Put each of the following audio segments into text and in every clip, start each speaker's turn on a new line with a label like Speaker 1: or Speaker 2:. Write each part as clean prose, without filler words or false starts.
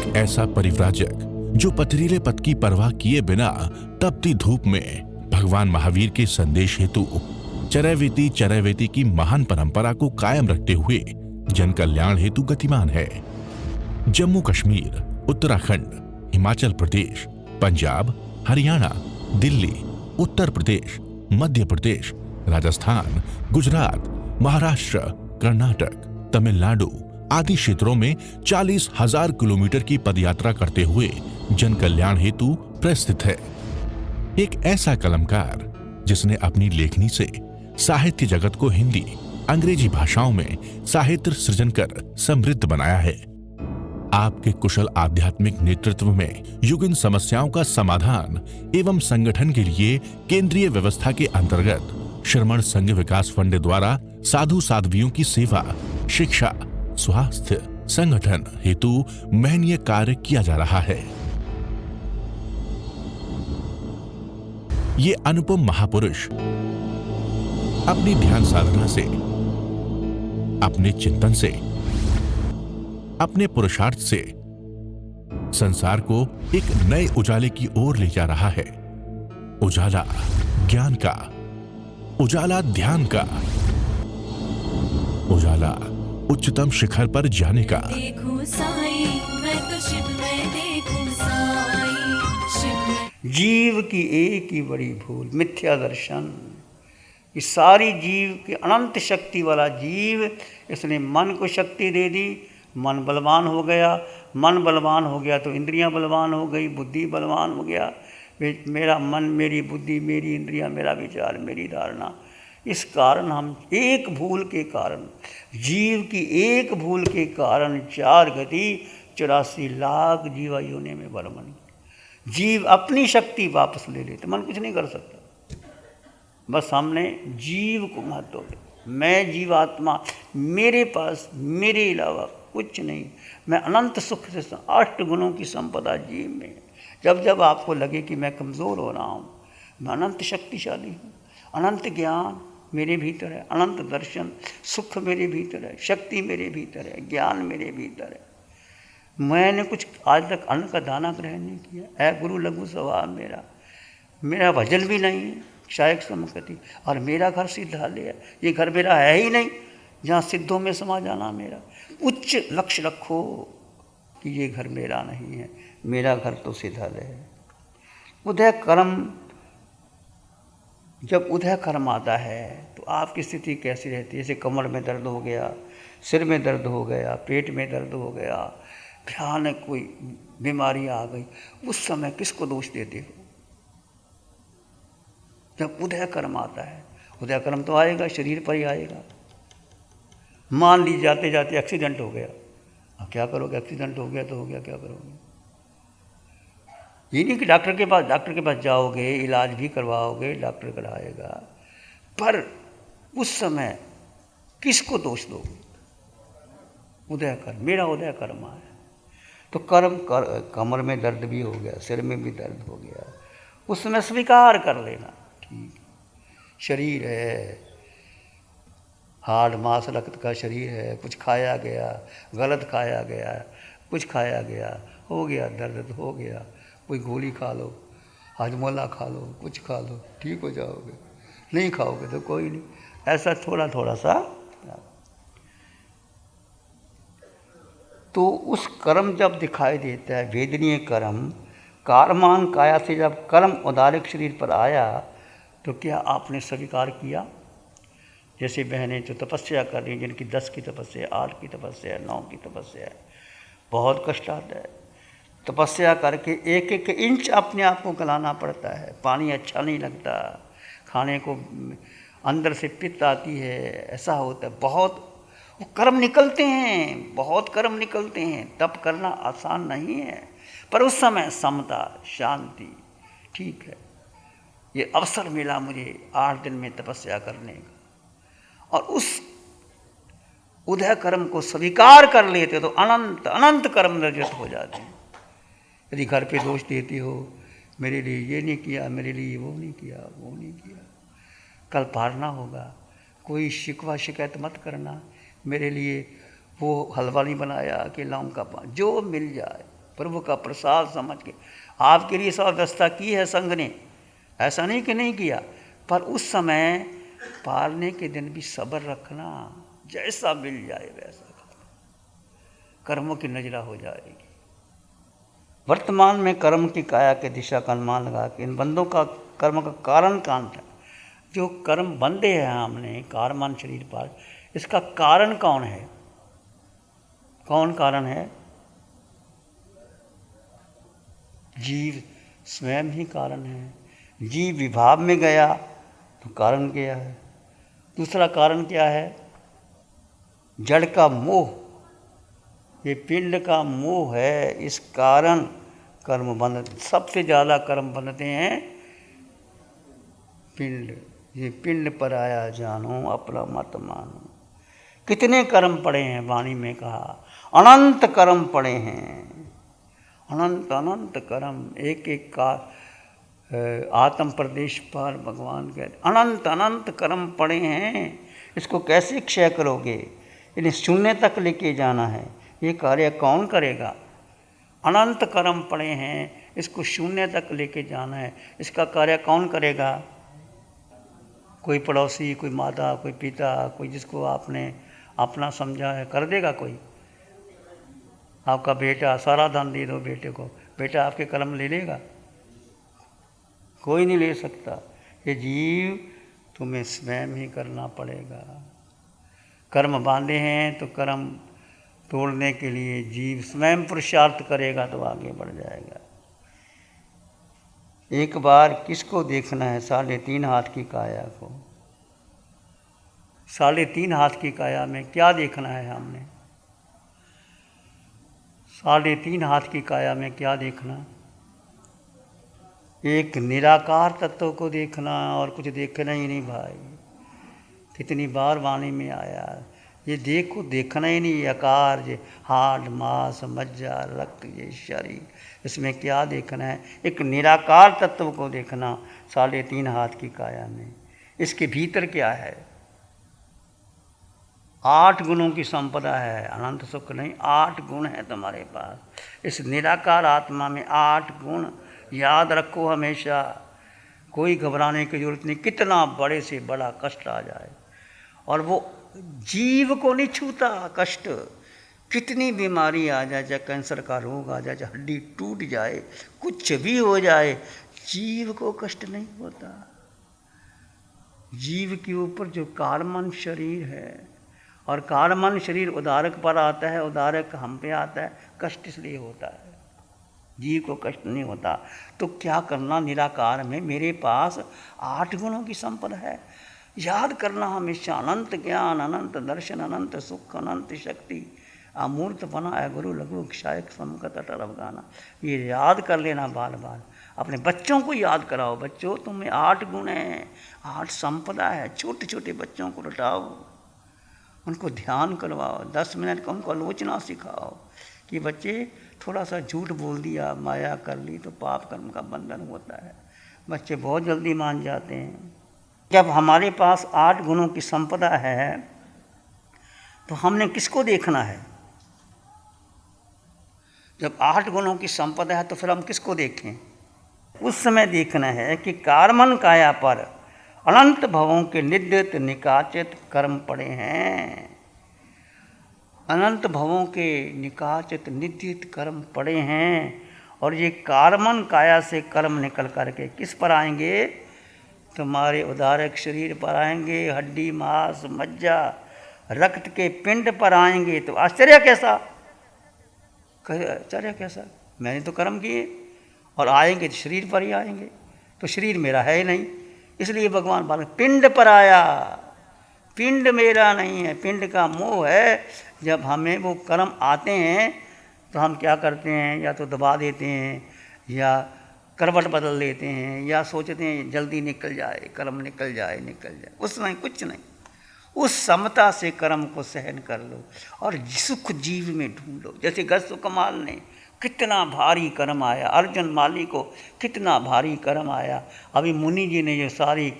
Speaker 1: एक ऐसा परिव्राजक जो पथरीले पथ की परवाह किए बिना तपती धूप में भगवान महावीर के संदेश हेतु चरैवेति चरैवेति की महान परंपरा को कायम रखते हुए जन कल्याण हेतु गतिमान है। जम्मू कश्मीर, उत्तराखंड, हिमाचल प्रदेश, पंजाब, हरियाणा, दिल्ली, उत्तर प्रदेश, मध्य प्रदेश, राजस्थान, गुजरात, महाराष्ट्र, कर्नाटक, तमिलनाडु आदि क्षेत्रों में 40,000 किलोमीटर की पदयात्रा करते हुए जन कल्याण हेतु प्रस्थित है। एक ऐसा कलमकार जिसने अपनी लेखनी से साहित्य जगत को हिंदी, अंग्रेजी भाषाओं में साहित्य सृजन कर समृद्ध बनाया है। आपके कुशल आध्यात्मिक नेतृत्व में युगीन समस्याओं का समाधान एवं संगठन के लिए केंद्रीय व्यवस्था के अंतर्गत श्रमण संघ विकास फंड द्वारा साधु साध्वियों की सेवा, शिक्षा, स्वास्थ्य, संगठन हेतु महनीय कार्य किया जा रहा है। ये अनुपम महापुरुष अपनी ध्यान साधना से, अपने चिंतन से, अपने पुरुषार्थ से संसार को एक नए उजाले की ओर ले जा रहा है। उजाला ज्ञान का, उजाला ध्यान का, उजाला उच्चतम शिखर पर जाने का।
Speaker 2: देखूं साई, मैं तो शिव में देखूं साई, शिव में।
Speaker 3: जीव की एक ही बड़ी भूल, मिथ्या दर्शन। ये सारी जीव की अनंत शक्ति वाला जीव, इसने मन को शक्ति दे दी, मन बलवान हो गया। मन बलवान हो गया तो इंद्रियां बलवान हो गई, बुद्धि बलवान हो गया। मेरा मन, मेरी बुद्धि, मेरी इंद्रियां, मेरा विचार, मेरी धारणा। इस कारण हम एक भूल के कारण, जीव की एक भूल के कारण 4 गति 84 लाख जीवायुने में बर्मन। जीव अपनी शक्ति वापस ले लेते, मन कुछ नहीं कर सकता। बस हमने जीव को महत्व दिया। मैं जीवात्मा, मेरे पास मेरे अलावा कुछ नहीं। मैं अनंत सुख से 8 गुणों की संपदा जीव में। जब जब आपको लगे कि मैं कमज़ोर हो रहा हूँ, मैं अनंत शक्तिशाली हूँ। अनंत ज्ञान मेरे भीतर है, अनंत दर्शन, सुख मेरे भीतर है, शक्ति मेरे भीतर है, ज्ञान मेरे भीतर है। मैंने कुछ आज तक अन्न का दाना ग्रहण नहीं किया। है गुरु लघु स्वभाव मेरा, मेरा भजन भी नहीं है, शायक समकति, और मेरा घर सिद्धालय है। ये घर मेरा है ही नहीं जहाँ सिद्धों में समा जाना मेरा। उच्च लक्ष्य रखो कि ये घर मेरा नहीं है, मेरा घर तो सिद्धालय है। उदय कर्म, जब उदय कर्म आता है तो आपकी स्थिति कैसी रहती है? जैसे कमर में दर्द हो गया, सिर में दर्द हो गया, पेट में दर्द हो गया, भयानक कोई बीमारी आ गई, उस समय किसको दोष देते हो? जब उदय कर्म आता है, उदय कर्म तो आएगा, शरीर पर ही आएगा। मान ली जाते जाते एक्सीडेंट हो गया, अब क्या करोगे? एक्सीडेंट हो गया तो हो गया, क्या करोगे? ये नहीं कि डॉक्टर के पास जाओगे, इलाज भी करवाओगे, डॉक्टर कराएगा, पर उस समय किसको दोष दोगे? उदय कर्म, मेरा उदय कर्म है। तो कमर में दर्द भी हो गया, सिर में भी दर्द हो गया, उस समय स्वीकार कर लेना, ठीक शरीर है, हार्ड मांस रक्त का शरीर है, कुछ खाया गया, गलत खाया गया, कुछ खाया गया, हो गया दर्द तो हो गया, कोई गोली खा लो, हाजमोला खा लो, कुछ खा लो, ठीक हो जाओगे। नहीं खाओगे तो कोई नहीं, ऐसा थोड़ा थोड़ा सा। तो उस कर्म जब दिखाई देता है, वेदनीय कर्म, कारमान काया से जब कर्म उदारिक शरीर पर आया तो क्या आपने स्वीकार किया? जैसे बहनें जो तपस्या कर रही हैं, जिनकी 10 की तपस्या, 8 की तपस्या, 9 की तपस्या है, बहुत कष्ट आता है। तपस्या करके 1-1 इंच अपने आप को गलाना पड़ता है, पानी अच्छा नहीं लगता, खाने को अंदर से पित्त आती है, ऐसा होता है। बहुत वो कर्म निकलते हैं, बहुत कर्म निकलते हैं। तप करना आसान नहीं है, पर उस समय समता, शांति, ठीक है, ये अवसर मिला मुझे 8 दिन में तपस्या करने का, और उस उदय कर्म को स्वीकार कर लेते तो अनंत अनंत कर्म निर्जित हो जाते हैं। यदि घर पे दोष देते हो, मेरे लिए ये नहीं किया, मेरे लिए वो नहीं किया, वो नहीं किया, कल पारना होगा। कोई शिकवा शिकायत मत करना, मेरे लिए वो हलवा नहीं बनाया कि लौंग का पान, जो मिल जाए प्रभु का प्रसाद समझ के। आपके लिए सब व्यवस्था की है संघ ने, ऐसा नहीं कि नहीं किया, पर उस समय पालने के दिन भी सब्र रखना, जैसा मिल जाए वैसा खाना, कर्मों की नजरा हो जाएगी। वर्तमान में कर्म की काया के दिशा का अनुमान लगा के इन बंधों का कर्म का कारण कौन था? जो कर्म बंधे हैं हमने कारमान शरीर पर, इसका कारण कौन है? कौन कारण है? जीव स्वयं ही कारण है। जीव विभाव में गया तो कारण क्या है? दूसरा कारण क्या है? जड़ का मोह, ये पिंड का मोह है, इस कारण कर्म बंध। सबसे ज़्यादा कर्म बंधते हैं पिंड। ये पिंड पर आया जानो अपना मत मानो। कितने कर्म पड़े हैं, वाणी में कहा अनंत कर्म पड़े हैं, अनंत अनंत कर्म। एक एक का आत्म प्रदेश पर भगवान कहते अनंत अनंत कर्म पड़े हैं। इसको कैसे क्षय करोगे? इन्हें शून्य तक लेके जाना है। ये कार्य कौन करेगा? अनंत कर्म पड़े हैं, इसको शून्य तक लेके जाना है। इसका कार्य कौन करेगा? कोई पड़ोसी, कोई माता, कोई पिता, कोई जिसको आपने अपना समझा है कर देगा कोई? आपका बेटा, सारा धन दे दो बेटे को, बेटा आपके कर्म ले लेगा? कोई नहीं ले सकता। ये जीव तुम्हें स्वयं ही करना पड़ेगा। कर्म बांधे हैं तो कर्म तोड़ने के लिए जीव स्वयं पुरुषार्थ करेगा तो आगे बढ़ जाएगा। एक बार किसको देखना है? 3.5 हाथ की काया को। 3.5 हाथ की काया में क्या देखना है हमने? 3.5 हाथ की काया में क्या देखना? एक निराकार तत्व को देखना और कुछ देखना ही नहीं भाई। कितनी बार वाणी में आया, ये देखो, देखना ही नहीं। आकार, ये हाड मांस मज्जा रक्त, ये शरीर, इसमें क्या देखना है? एक निराकार तत्व को देखना 3.5 हाथ की काया में। इसके भीतर क्या है? 8 गुणों की संपदा है। अनंत सुख नहीं, 8 गुण है तुम्हारे पास। इस निराकार आत्मा में 8 गुण याद रखो हमेशा। कोई घबराने की जरूरत नहीं। कितना बड़े से बड़ा कष्ट आ जाए और वो जीव को नहीं छूता कष्ट। कितनी बीमारी आ जाए, चाहे कैंसर का रोग आ जाए, चाहे हड्डी टूट जाए, कुछ भी हो जाए, जीव को कष्ट नहीं होता। जीव के ऊपर जो कारमन शरीर है, और कारमन शरीर उदारक पर आता है, उदारक हम पे आता है, कष्ट इसलिए होता है। जीव को कष्ट नहीं होता। तो क्या करना? निराकार में मेरे पास 8 गुणों की संपदा है। याद करना हमेशा। अनंत ज्ञान, अनंत दर्शन, अनंत सुख, अनंत शक्ति, अमूर्त बना है गुरु लघु क्षायक समकत अटल अवगाना। ये याद कर लेना बार बार। अपने बच्चों को याद कराओ, बच्चों तुम्हें 8 गुण हैं, 8 संपदा है। छोटे छोटे बच्चों को रटाओ, उनको ध्यान करवाओ, 10 मिनट का उनको आलोचना सिखाओ कि बच्चे थोड़ा सा झूठ बोल दिया, माया कर ली तो पाप कर्म का बंधन होता है। बच्चे बहुत जल्दी मान जाते हैं। जब हमारे पास 8 गुणों की संपदा है तो हमने किसको देखना है? जब 8 गुणों की संपदा है तो फिर हम किसको देखें? उस समय देखना है कि कारमन काया पर अनंत भवों के निद्रित निकाचित कर्म पड़े हैं। अनंत भवों के निकाचित निद्रित कर्म पड़े हैं, और ये कारमन काया से कर्म निकल करके किस पर आएंगे? तुम्हारे उदारक शरीर पर आएंगे, हड्डी मांस मज्जा रक्त के पिंड पर आएंगे। तो आश्चर्य कैसा? आश्चर्य कैसा? मैंने तो कर्म किए, और आएंगे तो शरीर पर ही आएंगे। तो शरीर मेरा है ही नहीं, इसलिए भगवान बार पिंड पर आया। पिंड मेरा नहीं है, पिंड का मोह है। जब हमें वो कर्म आते हैं तो हम क्या करते हैं? या तो दबा देते हैं, या करवट बदल देते हैं, या सोचते हैं जल्दी निकल जाए, कर्म निकल जाए, निकल जाए। उस नहीं, कुछ नहीं। उस समता से कर्म को सहन कर लो और सुख जीव में ढूंढ लो। जैसे गस्वकमाल ने कितना भारी कर्म आया, अर्जुन माली को कितना भारी कर्म आया। अभी मुनि जी ने ये सारी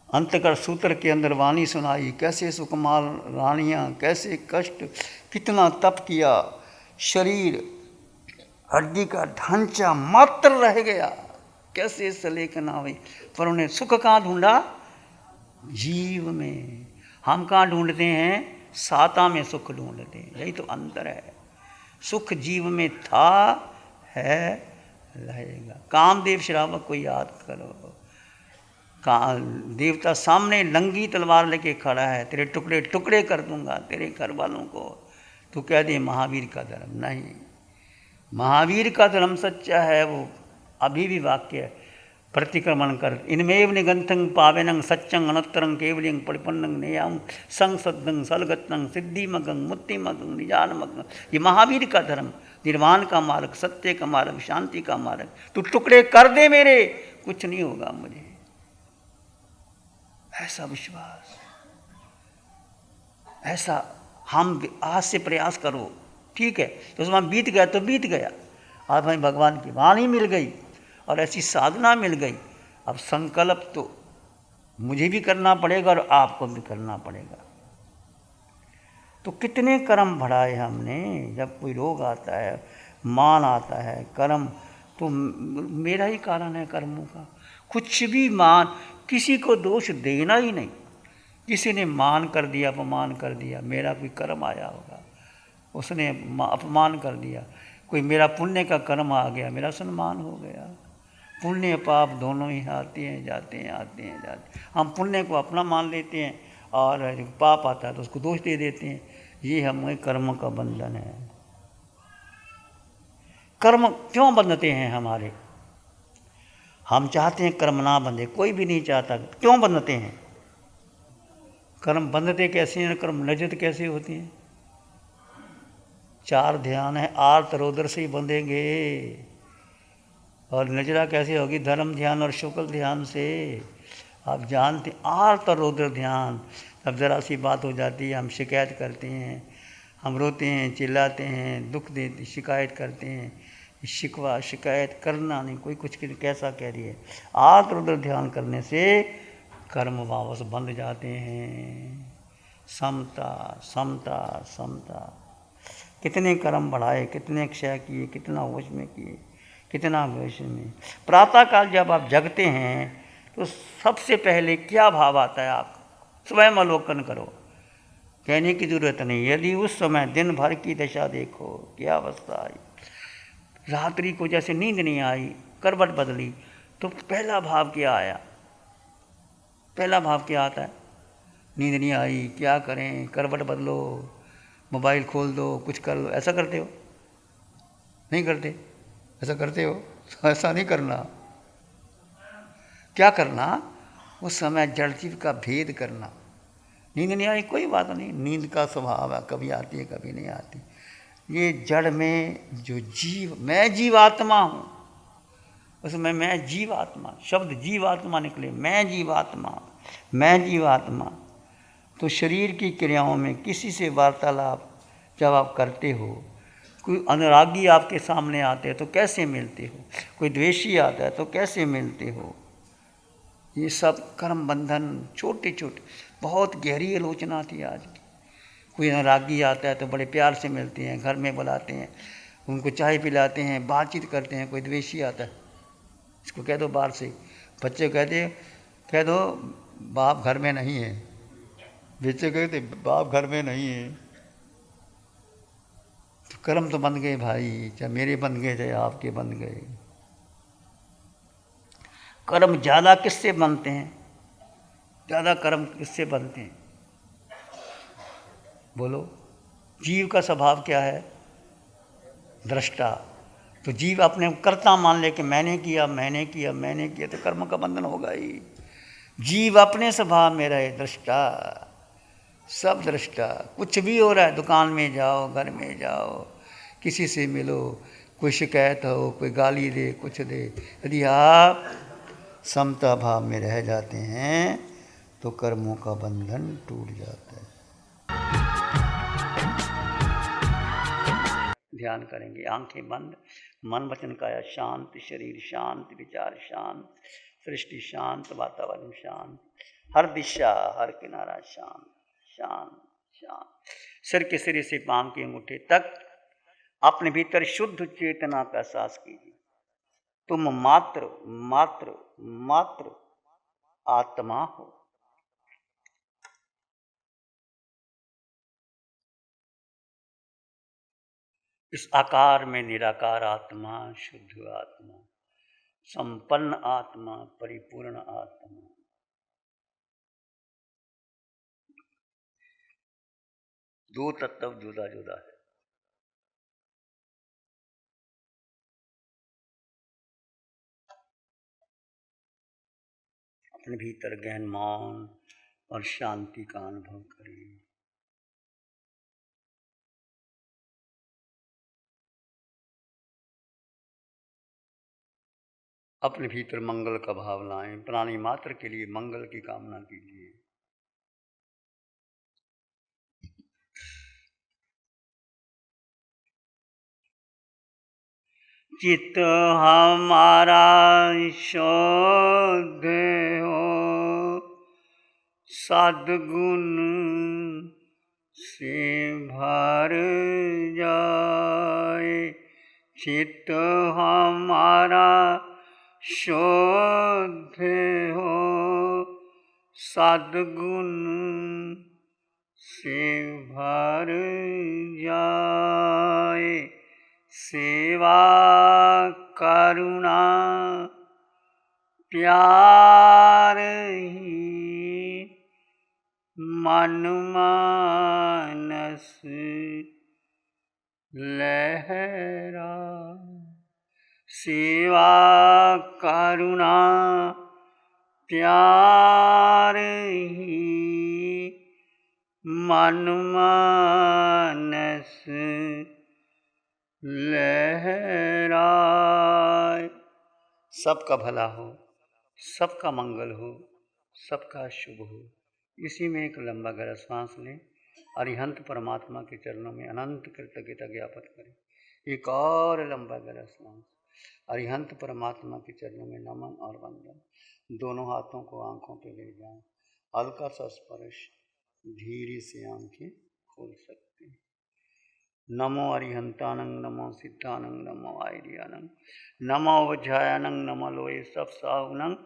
Speaker 3: अंतकर सूत्र के अंदर वाणी सुनाई, कैसे सुकुमार रानियाँ, कैसे कष्ट, कितना तप किया, शरीर हड्डी का ढांचा मात्र रह गया, कैसे सलेख ना हुई। पर उन्हें सुख कहाँ ढूंढा? जीव में। हम कहाँ ढूंढते हैं? साता में सुख ढूंढते हैं। यही तो अंतर है। सुख जीव में था, है, रहेगा। कामदेव श्रावक को याद करो। देवता सामने नंगी तलवार लेके खड़ा है, तेरे टुकड़े टुकड़े कर दूंगा तेरे घर वालों को। तू कह दे महावीर का धर्म नहीं। महावीर का धर्म सच्चा है, वो अभी भी वाक्य है, प्रतिक्रमण कर इनमेव निगंथं पावेनं सच्चं अनत्तरं केवलियं परिपन्नं नेयं संसद्दं सलगतं सिद्धिमगं मुक्तिमगं निजानमगं। ये महावीर का धर्म, निर्वाण का मार्ग, सत्य का मार्ग, शांति का मार्ग। तू टुकड़े कर दे मेरे, कुछ नहीं होगा मुझे। ऐसा विश्वास, ऐसा हम आज से प्रयास करो। ठीक है, तो उसमें बीत गया तो बीत गया। आज हमें भगवान की वाणी मिल गई और ऐसी साधना मिल गई। अब संकल्प तो मुझे भी करना पड़ेगा और आपको भी करना पड़ेगा। तो कितने कर्म बढ़ाए हमने। जब कोई रोग आता है, मान आता है, कर्म तो मेरा ही कारण है कर्मों का। कुछ भी मान, किसी को दोष देना ही नहीं। किसी ने मान कर दिया, अपमान कर दिया, मेरा कोई कर्म आया होगा, उसने अपमान कर दिया। कोई मेरा पुण्य का कर्म आ गया, मेरा सम्मान हो गया। पुण्य पाप दोनों ही आते हैं जाते हैं, आते हैं जाते हैं। हम पुण्य को अपना मान लेते हैं और पाप आता है तो उसको दोष दे देते हैं। ये हमें कर्म का बंधन है। कर्म क्यों बंधते हैं हमारे? हम चाहते हैं कर्म ना बंधे, कोई भी नहीं चाहता। क्यों बंधते हैं? कर्म बंधते कैसे हैं? कर्म नजत कैसे होती हैं? 4 ध्यान है, आर्त रोदर से ही बंधेंगे। और नजरा कैसे होगी? धर्म ध्यान और शुक्ल ध्यान से। आप जानते, आर्त और रोदर ध्यान। अब ज़रा सी बात हो जाती है, हम शिकायत करते हैं, हम रोते हैं, चिल्लाते हैं, दुख देते, शिकायत करते हैं। शिकवा शिकायत करना नहीं, कोई कुछ कैसा कह रही है। आर्त रोदर ध्यान करने से कर्म वापस बंध जाते हैं। समता समता समता। कितने कर्म बढ़ाए, कितने क्षय किए, कितना होश में किए, कितना होश में। प्रातःकाल जब आप जगते हैं तो सबसे पहले क्या भाव आता है? आप स्वयं अवलोकन करो, कहने की जरूरत नहीं। यदि उस समय दिन भर की दशा देखो, क्या अवस्था आई। रात्रि को जैसे नींद नहीं आई, करवट बदली, तो पहला भाव क्या आया? पहला भाव क्या आता है? नींद नहीं आई, क्या करें, करवट बदलो, मोबाइल खोल दो, कुछ कर लो। ऐसा करते हो? नहीं करते? ऐसा करते हो? तो ऐसा नहीं करना। क्या करना? उस समय जड़ जीव का भेद करना। नींद नहीं आई, कोई बात नहीं, नींद का स्वभाव है, कभी आती है कभी नहीं आती। ये जड़ में जो जीव, मैं जीवात्मा हूँ, उसमें मैं जीवात्मा, शब्द जीवात्मा निकले, मैं जीवात्मा, मैं जीवात्मा। तो शरीर की क्रियाओं में किसी से वार्तालाप जब आप करते हो, कोई अनुरागी आपके सामने आते हैं तो कैसे मिलते हो, कोई द्वेषी आता है तो कैसे मिलते हो। ये सब कर्म बंधन छोटे छोटे, बहुत गहरी आलोचना थी आज की। कोई अनुरागी आता है तो बड़े प्यार से मिलते हैं, घर में बुलाते हैं, उनको चाय पिलाते हैं, बातचीत करते हैं। कोई द्वेषी आता है, इसको कह दो बाहर से। बच्चे कह दो बाप घर में नहीं है। बच्चे कहते बाप घर में नहीं है। तो कर्म तो बन गए भाई, चाहे मेरे बन गए चाहे आपके बन गए। कर्म ज़्यादा किससे बनते हैं? ज़्यादा कर्म किससे बनते हैं? बोलो। जीव का स्वभाव क्या है? दृष्टा। तो जीव अपने कर्ता मान ले कि मैंने किया मैंने किया मैंने किया, तो कर्म का बंधन होगा ही। जीव अपने स्वभाव में रहे दृष्टा, सब दृष्टा। कुछ भी हो रहा है, दुकान में जाओ, घर में जाओ, किसी से मिलो, कोई शिकायत हो, कोई गाली दे, कुछ दे, यदि आप समता भाव में रह जाते हैं तो कर्मों का बंधन टूट जाता है। ध्यान करेंगे, आंखें बंद, मन वचन काया शांत, शरीर शांत, विचार शांत, सृष्टि शांत, वातावरण शांत, हर दिशा हर किनारा शांत शांत शांत। सिर के सिरे से पांव के अंगूठे तक अपने भीतर शुद्ध चेतना का एहसास कीजिए। तुम मात्र मात्र मात्र आत्मा हो। इस आकार में निराकार आत्मा, शुद्ध आत्मा, संपन्न आत्मा, परिपूर्ण आत्मा, दो तत्व जुदा जुदा है। अपने भीतर गहन मौन और शांति का अनुभव करें। अपने भीतर मंगल का भाव लाएं। प्राणी मात्र के लिए मंगल की कामना कीजिए। चित्त हमारा शुद्ध हो, सद्गुण से भर जाए। चित्त हमारा शुद्ध हो, सद्गुण से भर जाए। सेवा करुणा प्यार ही मन मानस लहरा। सेवा करुणा प्यार ही मन मानस लहराए। सबका भला हो, सबका मंगल हो, सबका शुभ हो। इसी में एक लंबा गहरा सांस लें। अरिहंत परमात्मा के चरणों में अनंत कृतज्ञता ज्ञापित करें। एक और लंबा गहरा सांस। अरिहंत परमात्मा के चरणों में नमन और वंदन। दोनों हाथों को आंखों पे ले जाएं। हल्का सा स्पर्श, धीरे से आंखें खोल सकते हैं। नमो अरिहंतानंग, नमो सिद्धानंग, नमो आयर्यानंग, नमो वज्रायनंग, नमो लोये सब साहुनंग,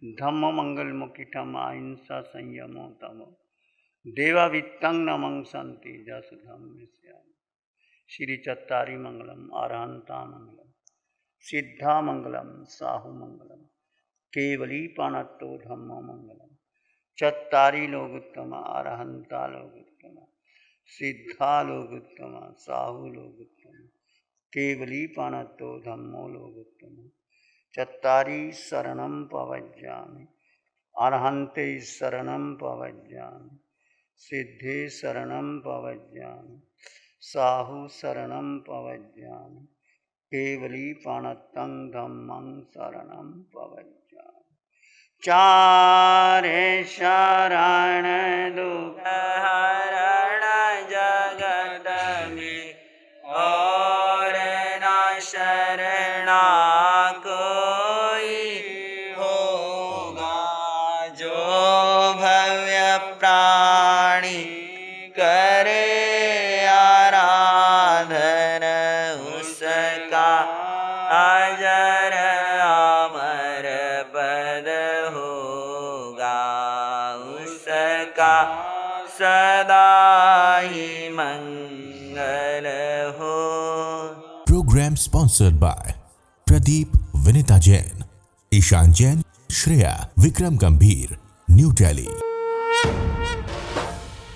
Speaker 3: धम्म मंगल मुखिठम अहिंसा संयमो तमो देवावित्तं नमं संति जस धम्म श्याम। श्री चत्तारी मंगलम, अरहंता मंगलम, सिद्धा मंगलम, साहु मंगलम, केवली पाणत्तो धम्मो मंगलम। चत्तारी लोगोत्तम, अरहंता लोगोत्तम, सिद्धा लोगोत्तम, साहु लोगोत्तम, केवली पाणत्तो धम्मो लोगोत्तम। चत्तारी शरणं पवज्जामि, अरहन्ते शरणं पवज्जामि, सिद्धे शरणं पवज्जामि, साहु शरणं पवज्जामि, केवली पाणत्तं धम्मं शरणं पवज्जामि। चारे शरण दुख हरण जगत में, और न शरणा कोई होगा। जो भव्य प्राणी करे आराधन, उसका अजर अमर पद होगा। उसका सदा ही मंगल हो।
Speaker 1: Program sponsored by Pradeep Vinita Jain, Ishan Jain, Shreya, Vikram Gambhir, New Delhi.